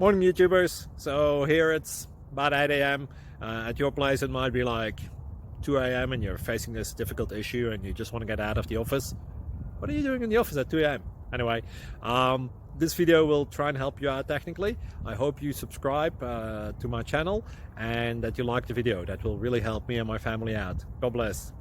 Morning, YouTubers. So here it's about 8 a.m. At your place, it might be like 2 a.m. and you're facing this difficult issue and you just want to get out of the office. What are you doing in the office at 2 a.m.? Anyway, this video will try and help you out technically. I hope you subscribe to my channel and that you like the video. That will really help me and my family out. God bless.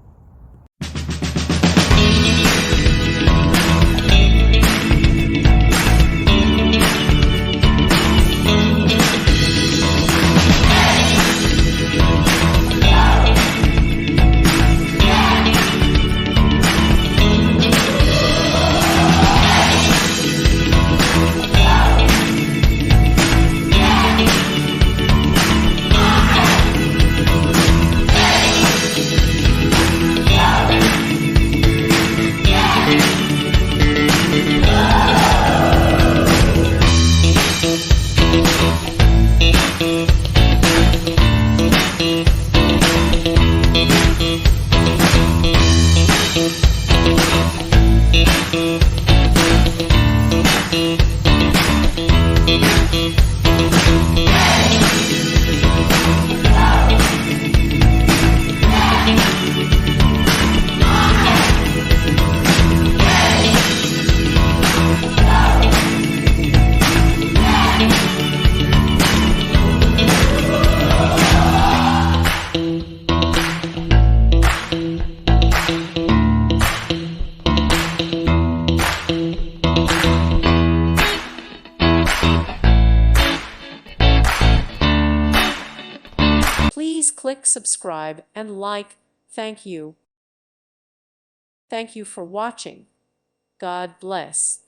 Please click subscribe and like. Thank you. Thank you for watching. God bless.